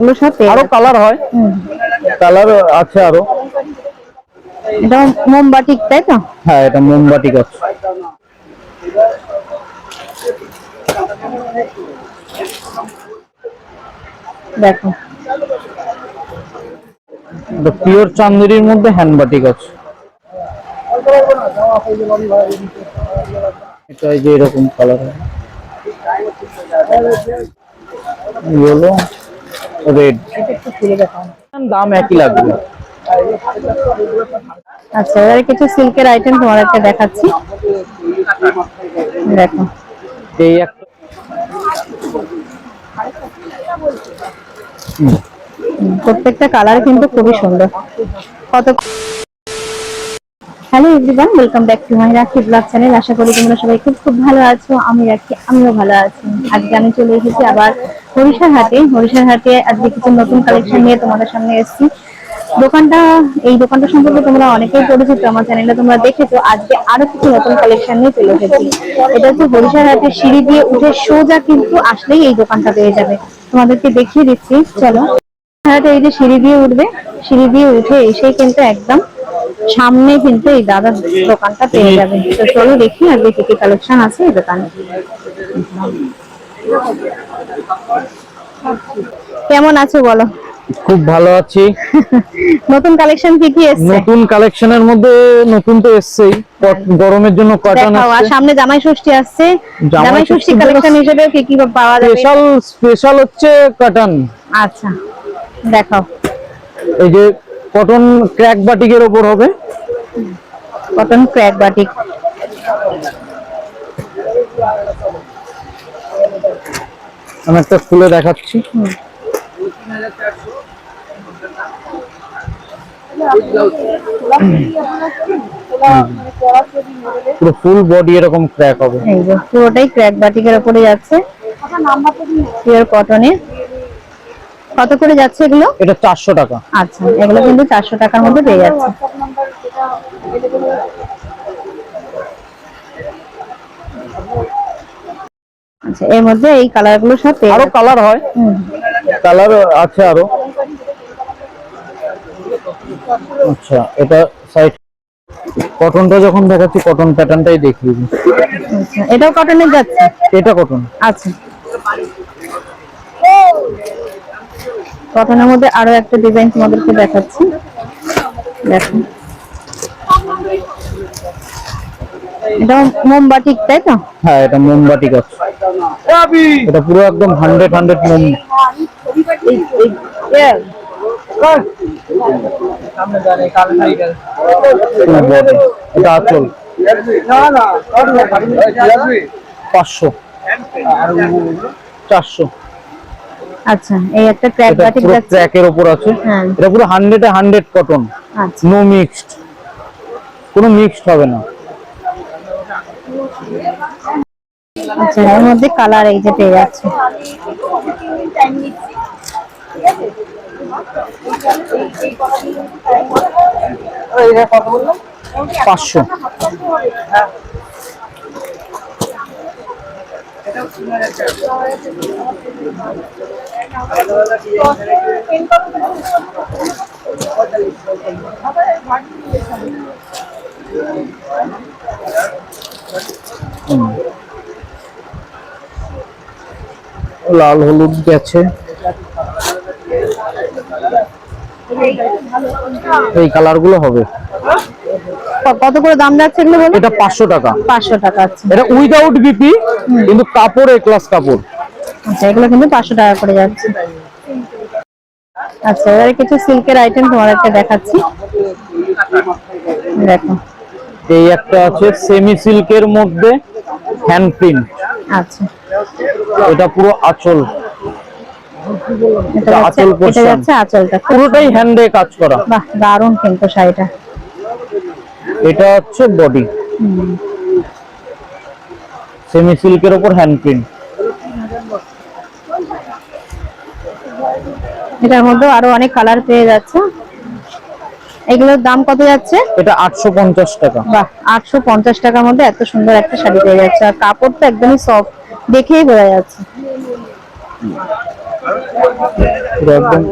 এগুলোর সাথে আরো কালার হয়, কালার আছে আরো। এটা মোমবাটিক, তাই তো? হ্যাঁ, এটা মোমবাটিক আছে। দেখো, পিওর চান্দেরির মধ্যে হ্যান্ডবাটিক আছে। এটা এই যে এরকম কালার হয়, ইয়েলো, রেড। দাম একই লাগবে। আচ্ছা, এবারে কিছু সিল্কের আইটেম তোমাদেরকে দেখাচ্ছি। দেখো, এই একটা প্রত্যেকটা কালার কিন্তু খুবই সুন্দর। কত hello everyone, welcome back to my রাখি ব্লগ চ্যানেল। আশা করি তোমরা সবাই খুব খুব ভালো আছো। আমি রাখি, আমিও ভালো আছি। আজকে আমি চলে এসেছি আবার হরিশার হাটে। হরিশার হাটে আজকে কিছু নতুন কালেকশন নিয়ে তোমাদের সামনে এসেছি। এই দোকানটা সম্পর্কে তোমরা অনেকেই পরিচিত, আমার চ্যানেলে তোমরা দেখেছো। আজকে আরো কিছু নতুন কালেকশন নিয়ে চলে এসেছি। এটা হচ্ছে হরিশার হাটে সিঁড়ি দিয়ে উঠে সোজা কিন্তু আসলেই এই দোকানটা পেয়ে যাবে। তোমাদেরকে দেখিয়ে দিচ্ছি, চলো। হাটে এই যে সিঁড়ি দিয়ে উঠবে, সিঁড়ি দিয়ে উঠে এসেই কিন্তু একদম সামনে কিন্তু এই দাদার দোকানটা পেয়ে যাবে। তো চলো দেখি আজকে কি কি কালেকশন আছে এই দোকানে। কেমন আছো বলো? খুব ভালো আছি। নতুন কালেকশন কি কি এসেছে? নতুন কালেকশনের মধ্যে নতুন তো এসছেই, গরমের জন্য কটন দেখাও। আর আসছে। সামনে জামাই ষষ্ঠী আসছে, জামাই ষষ্ঠী কালেকশন হিসেবে কি কি পাওয়া যাবে? স্পেশাল হচ্ছে কটন। আচ্ছা, দেখাও। এই যে কটন ক্র্যাক বাটিকের উপর হবে। কটন ক্র্যাক বাটিক, আমি একটা খুলে দেখাচ্ছি। পুরো ফুল বডি এরকম ক্র্যাক হবে। এই যে পুরোটাই ক্র্যাক বাটিকের উপরে যাচ্ছে, পিওর কটনে। কত করে যাচ্ছে এগুলো? এটা 400 টাকা। আচ্ছা, এগুলো কিন্তু 400 টাকার মধ্যে পেয়ে যাচ্ছে। আচ্ছা, এর মধ্যে এই কালার গুলোর সাথে আরো কালার হয়, কালার আছে আরো। আচ্ছা, এটা সাইড কটনটা যখন দেখাচ্ছি, কটন প্যাটার্নটাই দেখিয়ে দিই। আচ্ছা, এটাও কটনের যাচ্ছে? এটা কটন। আচ্ছা, কটনের মধ্যে আরো একটা ডিজাইন তোমাদেরকে দেখাচ্ছি। দেখো, এটা মোমবাটিক, তাই তো? হ্যাঁ, এটা মোমবাটিক আছে। এটা পুরো একদম 100 মোম। এটা আঁচল 500, 400। আচ্ছা, এই একটা ক্র্যাক বাটিক যাচ্ছে, ক্র্যাকের উপর আছে। হ্যাঁ। এটা পুরো 100 কটন। আচ্ছা, নো মিক্সড, কোনো মিক্সড হবে না। আচ্ছা, এর মধ্যে কালার এই যে পেয়ে যাচ্ছে। কত বললাম? 500। লাল হলুদ গেছে, এই কালার গুলো হবে। কত করে দাম যাচ্ছে এগুলো বলো? এটা 500 টাকা। 500 টাকা। আচ্ছা, এটা উইদাউট বিপি, কিন্তু কাপড় এ ক্লাস কাপড়। আচ্ছা, এগুলো কিন্তু 500 টাকা করে যাচ্ছে। আচ্ছা, এবারে কিছু সিল্কের আইটেম তোমাদেরকে দেখাচ্ছি। দেখো, এই একটা আছে সেমি সিল্কের মধ্যে হ্যান্ড প্রিন্ট। আচ্ছা, এটা পুরো আঁচল, এটা যাচ্ছে আঁচলটা পুরোটাই হ্যান্ডে কাজ করা। বাহ, দারুণ কিন্তু শাড়িটা। এটা হচ্ছে বডি, সেমি সিল্কের উপর হ্যান্ড প্রিন্ট। এটার মধ্যে আরো অনেক কালার পেয়ে যাচ্ছে। এগুলোর দাম কত যাচ্ছে? এটা 850 টাকা। বাহ, 850 টাকার মধ্যে এত সুন্দর একটা শাড়ি পেয়ে যাচ্ছে। আর কাপড়টা একদমই সফট, দেখেই বোঝা যাচ্ছে। পুরো একদম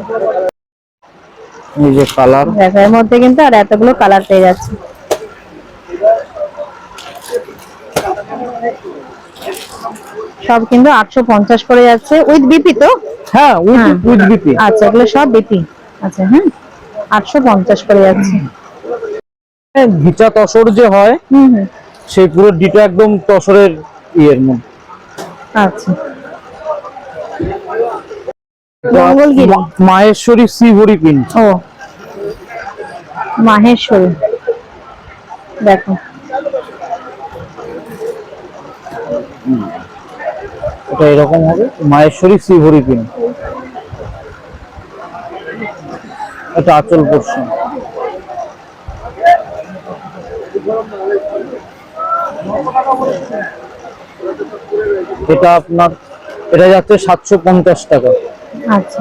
এই যে কালার, দেখো এর মধ্যে কিন্তু আর এতগুলো কালার পেয়ে যাচ্ছে। সব কিন্তু 850 করে যাচ্ছে উইথ বিপি তো। হ্যাঁ উইথ হ্যাঁ। With BP. আচ্ছা এগুলো সব বিপি। আচ্ছা হ্যাঁ 850 করে যাচ্ছে। ঘিচা তসর যে হয় হুম হুম। সেই পুরো ডিটা একদম তসরের ইয়ের মধ্যে। আচ্ছা মঙ্গলগিরি। মাহেশ্বরী শ্রীহরি প্রিন্ট। ও মাহেশ্বরী, দেখো এটা এরকম হবে মাহেশ্বরী শ্রীহরি প্রিন্ট। এটা আঁচল পোর্শন। এটা আপনার এটা যাচ্ছে 750 টাকা। আচ্ছা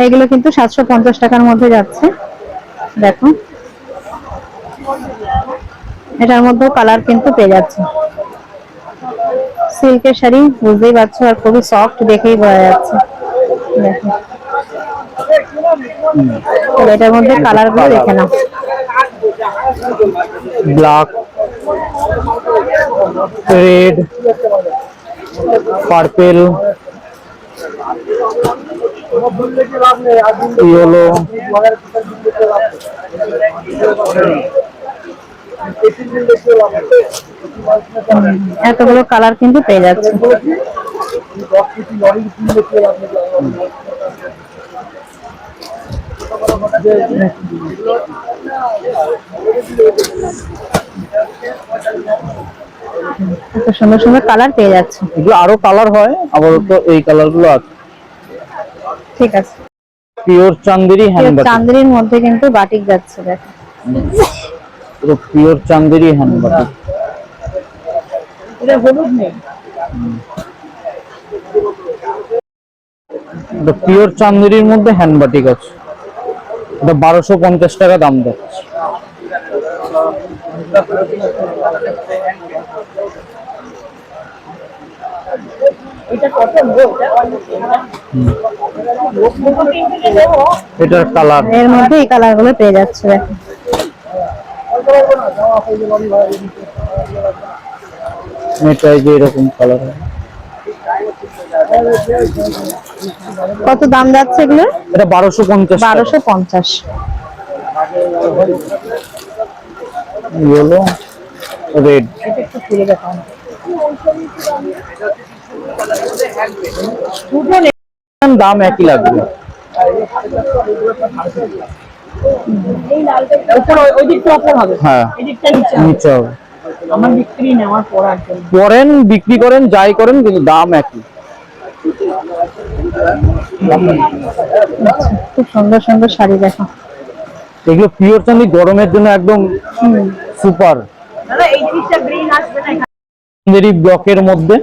এগুলো কিন্তু 750 টাকার মধ্যে যাচ্ছে। দেখো এটার মধ্যে কালার কিন্তু পেয়ে যাচ্ছে। সিল্কের শাড়ি বুঝতেই পারছো, আর খুবই সফট দেখেই বোঝা যাচ্ছে। দেখো তাহলে এটার মধ্যে কালার গুলো দেখে নাও। ব্ল্যাক, রেড, পার্পেল, ইয়েলো, এতগুলো কালার কিন্তু পেয়ে যাচ্ছে। এত সুন্দর সুন্দর কালার পেয়ে যাচ্ছে। এগুলো আরো কালার হয়, আপাতত এই কালার গুলো আছে। ঠিক আছে, পিওর চান্দেরি হ্যান্ড বাটিক। চান্দেরির মধ্যে কিন্তু বাটিক যাচ্ছে। দেখো পুরো পিওর চান্দেরি হ্যান্ড বাটিক। এটা হলুদ নেই। এটা পিওর চান্দেরির মধ্যে হ্যান্ড বাটিক আছে। এটা 1250 টাকা দাম যাচ্ছে। এটার কালার, এর মধ্যে এই কালার গুলো পেয়ে যাচ্ছে। দেখো এটা যে এরকম কালার হয়। কত দাম যাচ্ছে এগুলো? এটা 1250 টাকা। 1250। Yellow, red. এটা একটু খুলে দেখাও। দাম একই লাগবে। এই লালটা ওই দিকটা ওপর হবে। হ্যাঁ এই দিকটা নিচে হবে। নিচে হবে। আমার বিক্রি নেওয়ার পড়ার জন্য। করেন, বিক্রি করেন, যাই করেন, কিন্তু দাম একই। খুব সুন্দর সুন্দর শাড়ি দেখো। এগুলো পিওর চাঁদি, গরমের জন্য একদম সুপার। দাদা এই জিনিসটা গ্রিন আসবে না। চান্দেরি ব্লকের মধ্যে।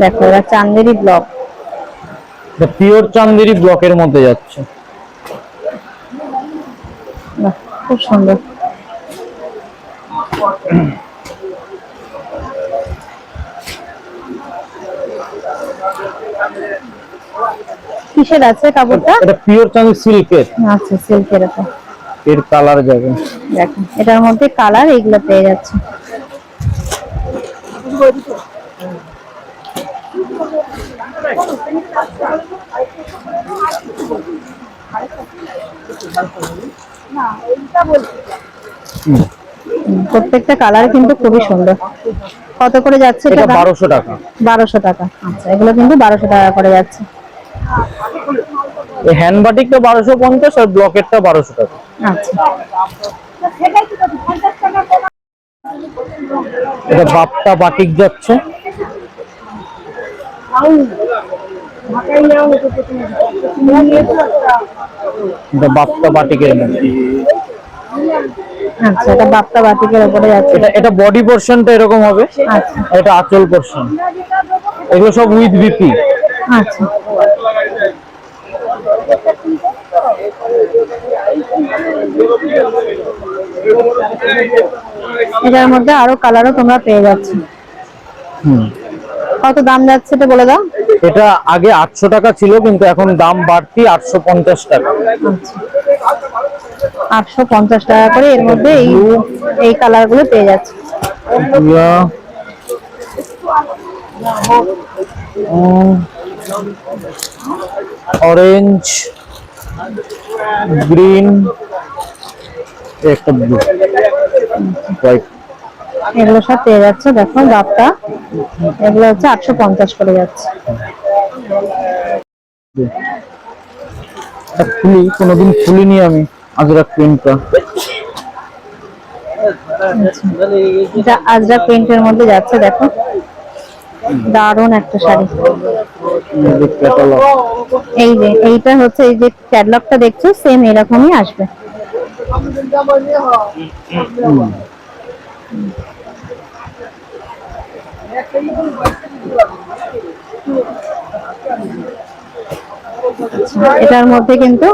দেখো এটা চান্দেরি ব্লক। পিওর চান্দেরি ব্লকের মধ্যে যাচ্ছে। বাহ, খুব সুন্দর। কিসের আছে কাপড়টা? এটা পিওর চাঁদি সিল্কের। আচ্ছা সিল্কের এটা। এর কালার যাবে, দেখো এটার মধ্যে কালার এইগুলো পেয়ে যাচ্ছে। প্রত্যেকটা কালার কিন্তু খুবই সুন্দর। কত করে যাচ্ছে এটা এটা? 1200 টাকা। 1200 টাকা। আচ্ছা এগুলো কিন্তু 1200 টাকা করে যাচ্ছে। এই হ্যান্ড বাটিকটা 1250 আর ব্লকেরটা 1200 টাকা। আচ্ছা এটা বাপ্তা বাটিক যাচ্ছে। এটা বাপ্তা বাটিকের মধ্যে। আচ্ছা এটা বাপ্তা বাটিকের উপরে যাচ্ছে। এটা বডি পোরশনটা এরকম হবে। আচ্ছা এটা আঁচল পোরশন। এগুলো সব উইথ বিপি। আচ্ছা এটার মধ্যে আরো কালারও তোমরা পেয়ে যাচ্ছ। কত দাম যাচ্ছে এটা বলে দাও। এটা আগে 800 টাকা ছিল, কিন্তু এখন দাম বাড়তি 850 টাকা। আচ্ছা, 850 টাকা করে এর মধ্যে এই কালার গুলো পেয়ে যাচ্ছে। অরেঞ্জ, গ্রিন, একটা ব্লু, হোয়াইট, এগুলো সব পেয়ে যাচ্ছে। দেখো দামটা, এগুলো হচ্ছে 850 করে যাচ্ছে। ফুলি কোনোদিন ফুলিনি আমি আজরাক প্রিন্টটা। এটা আজরাক প্রিন্টের মধ্যে যাচ্ছে। দেখো দারুণ একটা শাড়ি। এই যে এইটা হচ্ছে, এই যে ক্যাটালগটা দেখছো সেম এরকমই আসবে। এটার মধ্যে কিন্তু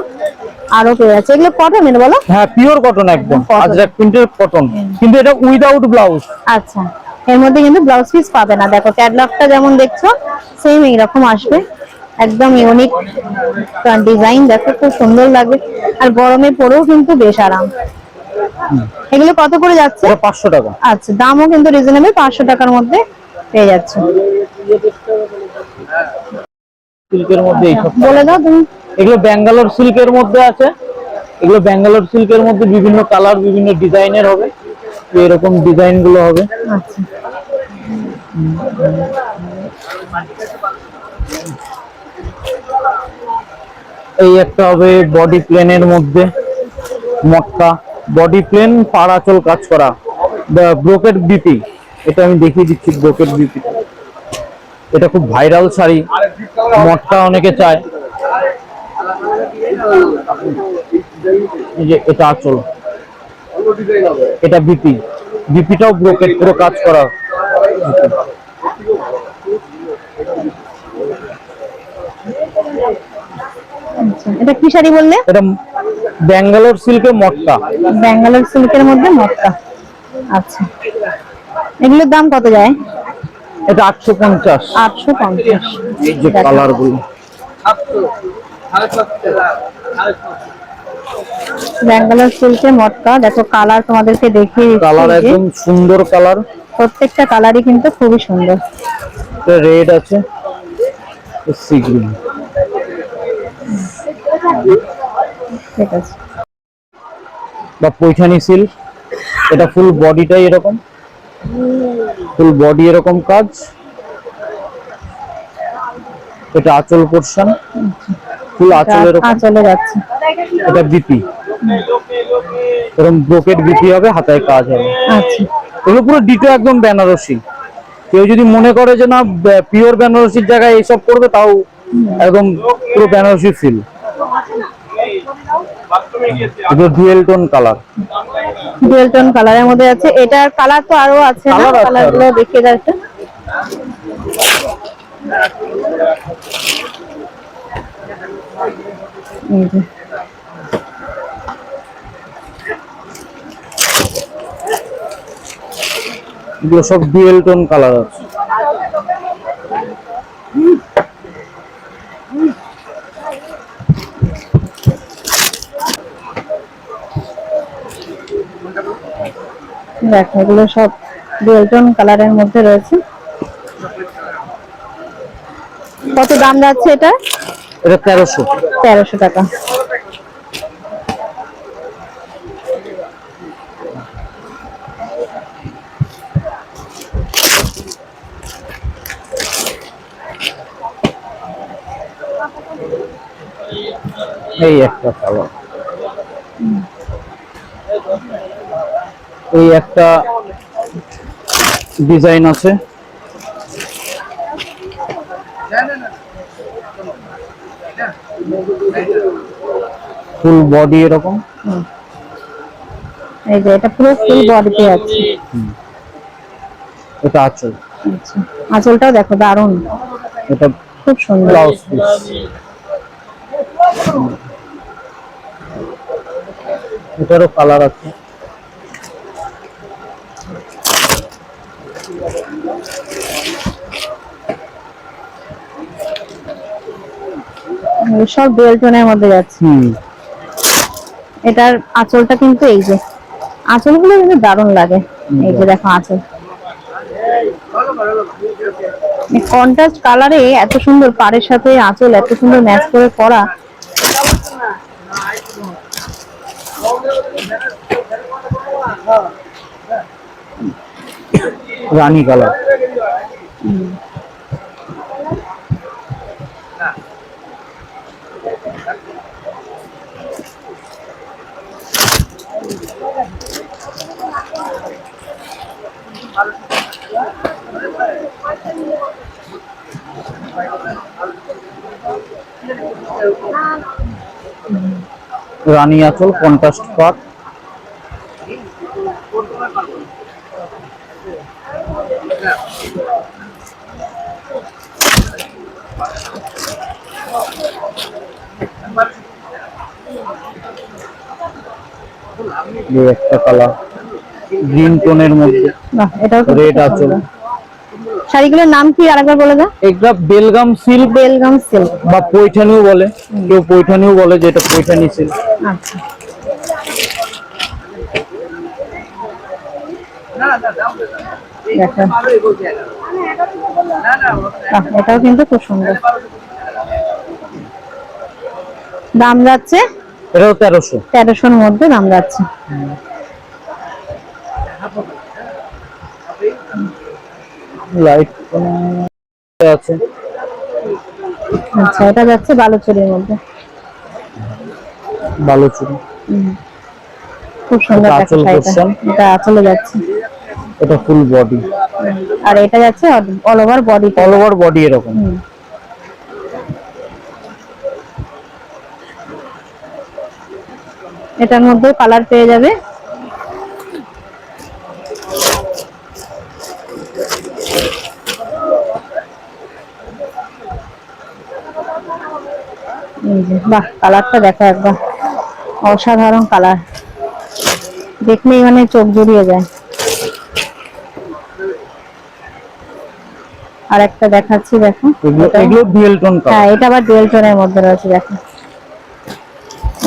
আরো পেয়ে যাচ্ছে। এগুলো কটনের বলো? হ্যাঁ, পিওর কটন, একদম আজরাক প্রিন্টের কটন, কিন্তু এটা উইদাউট ব্লাউজ। আচ্ছা, এর মধ্যে কিন্তু ব্লাউজ পিস পাবে না। দেখো ক্যাটালগটা যেমন দেখছো সেম এইরকম আসবে, একদম ইউনিক ডিজাইন। দেখো খুব সুন্দর লাগবে, আর গরমে পরেও কিন্তু বেশ আরাম। এগুলো কত করে যাচ্ছে? 500 টাকা। আচ্ছা, দামও কিন্তু রিজনেবল, 500 টাকার মধ্যে পেয়ে যাচ্ছে। সিল্কের মধ্যে বলে দাও তুমি। এগুলো ব্যাঙ্গালোর সিল্কের মধ্যে আছে। এগুলো ব্যাঙ্গালোর সিল্কের মধ্যে বিভিন্ন কালার, বিভিন্ন ডিজাইনের হবে, এরকম ডিজাইন গুলো হবে। আচ্ছা, এই একটা হবে বডি প্লেনের মধ্যে, মটকা বডি প্লেন, পাড়াচল কাজ করা, ব্রোকেট বিপি। এটা আমি দেখিয়ে দিচ্ছি, ব্রোকেট বিপি। এটা খুব ভাইরাল শাড়ি, মটকা অনেকে চায়। এই যে এটা আঁচল, এটা বিপি, বিপিটাও ব্রোকেট পুরো কাজ করা। এটা কি শাড়ি বললে? এটা ব্যাঙ্গালোর সিল্কের মটকা। ব্যাঙ্গালোর সিল্কের মধ্যে মটকা। আচ্ছা, এগুলোর দাম কত যায়? এটা 850। 850। এই যে কালার গুলো, ব্যাঙ্গালোর সিল্কের মটকা। দেখো কালার তোমাদেরকে দেখিয়ে কালার দিচ্ছি, একদম সুন্দর কালার, প্রত্যেকটা কালারই কিন্তু খুবই সুন্দর। রেড আছে, সি গ্রিন। ঠিক আছে। বা পৈঠানি সিল্ক, এটা ফুল বডিটাই এরকম, ফুল বডি এরকম কাজ। এটা আঁচল পোরশন, ফুল আঁচল এরকম, চলে যাচ্ছে। এটা বিপি, এরকম ব্রোকেট বিপি হবে, হাতায় কাজ হবে। আচ্ছা, এগুলো পুরো ডিটো একদম বেনারসি। কেউ যদি মনে করে যে না পিওর বেনারসির জায়গায় এইসব করবে, তাও একদম পুরো বেনারসি ফিল। এটা dual tone colour, dual tone কালারের মধ্যে আছে। এটার কালার তো আরো আছে না? কালার আছে কালারগুলো দেখিয়ে দাও একটু। এই যে এগুলো সব ডুয়েল টোন কালার আছে। দেখো এগুলো সব ডুয়েল টোন কালারের মধ্যে রয়েছে। কত দাম যাচ্ছে এটা? এটা 1300। 1300 টাকা। এই একটা কালার, এই একটা ডিজাইন আছে, ফুল বডি এরকম। এই যে এটা পুরো ফুল বডিতে আছে। এটা আঁচল। আচ্ছা, আঁচলটাও দেখো দারুণ, এটা খুব সুন্দর। ব্লাউজ পিস, এটারও কালার আছে। এগুলো সব ডুয়েল টোনের মধ্যে যাচ্ছে। এটার আঁচলটা কিন্তু এই যে আঁচলগুলো কিন্তু দারুণ লাগে। এই যে দেখো আঁচল কন্ট্রাস্ট কালারে এত সুন্দর, পাড়ের সাথে আঁচল এত সুন্দর ম্যাচ করে পরা। রানী কালার। রানী আঁচল কন্ট্রাস্ট পাট। একটা কালার গ্রিন টোনের মধ্যে, এটাও রেড আঁচল। শাড়িগুলোর নাম কি আরেকবার বলে দাও? এগুলা বেলগাম সিল্ক, বেলগাম সিল্ক বা পৈঠানিও বলে, কেউ পৈঠানিও বলে, যেটা পৈঠানি সিল্ক। আচ্ছা, এটাও কিন্তু খুব সুন্দর। দাম যাচ্ছে এটাও 1300। 1300-র মধ্যে দাম যাচ্ছে। লাইট আছে। আচ্ছা, এটা যাচ্ছে বালুচরীর মধ্যে। বালুচরী খুব সুন্দর আঁচল পোরশন। এটা আঁচলে যাচ্ছে। এটা ফুল বডি, আর এটা যাচ্ছে all over body. All over body এরকম। এটার মধ্যে কালার পেয়ে যাবে। বাহ, কালারটা দেখো একবার, অসাধারণ কালার, দেখলেই মানে চোখ জুড়িয়ে যায়। আর একটা দেখাচ্ছি, দেখো এগুলো ডুয়েল টোন কালার। হ্যাঁ, এটা আবার ডুয়েল টোনের মধ্যে রয়েছে। দেখো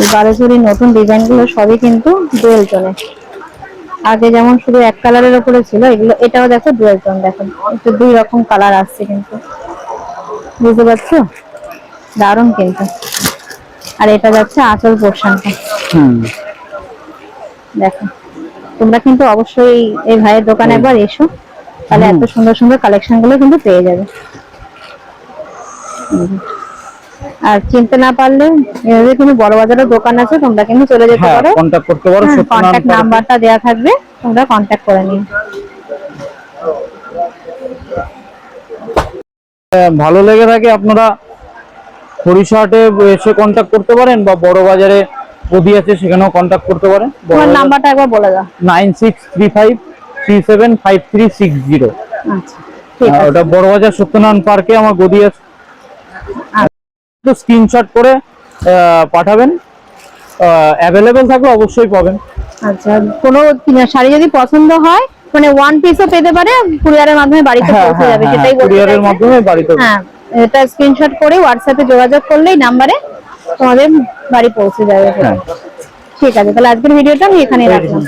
এই বালুচরীর নতুন ডিজাইন গুলো সবই কিন্তু ডুয়েল টোনে। আগে যেমন শুধু এক কালারের উপরে ছিল, এগুলো এটাও দেখো ডুয়েল টোন। দেখো একটু দুই রকম কালার আসছে, কিন্তু বুঝতে পারছো, দারুণ কিন্তু। আর এটা যাচ্ছে আঁচল পোর্শনটা। দেখো তোমরা কিন্তু অবশ্যই এই ভাইয়ের দোকানে একবার এসো, তাহলে এত সুন্দর সুন্দর কালেকশন গুলো কিন্তু পেয়ে যাবে। আর চিনতে না পারলে এভাবে কিন্তু বড় বাজারের দোকান আছে, তোমরা কিন্তু চলে যেতে পারো, কন্টাক্ট করতে পারো। কন্টাক্ট নাম্বারটা দেওয়া থাকবে, তোমরা কন্টাক্ট করে নিও। ভালো লেগে থাকে আপনারা হরিশাহাটে এসে কন্টাক্ট করতে পারেন, বা বড় বাজারে বডি আছে সেখানেও কন্টাক্ট করতে পারেন। তোমার নাম্বারটা একবার বলে দাও। 9635375360। আচ্ছা, ঠিক আছে। ওটা বড় বাজার সত্যনারায়ণ পার্কে আমার গদি আছে। তো স্ক্রিনশট করে পাঠাবেন, অ্যাভেলেবেল থাকলে অবশ্যই পাবেন। আচ্ছা, কোনো শাড়ি যদি পছন্দ হয়, মানে ওয়ান পিসও পেতে পারে, কুরিয়ারের মাধ্যমে বাড়িতে পৌঁছে যাবে, সেটাই বলতে কুরিয়ারের চাইছি। মাধ্যমে বাড়িতে। হ্যাঁ, এটা স্ক্রিনশট করে হোয়াটসঅ্যাপে যোগাযোগ করলেই নাম্বারে তোমাদের বাড়ি পৌঁছে যাবে। ঠিক আছে, তাহলে আজকের ভিডিওটা আমি এখানেই রাখলাম।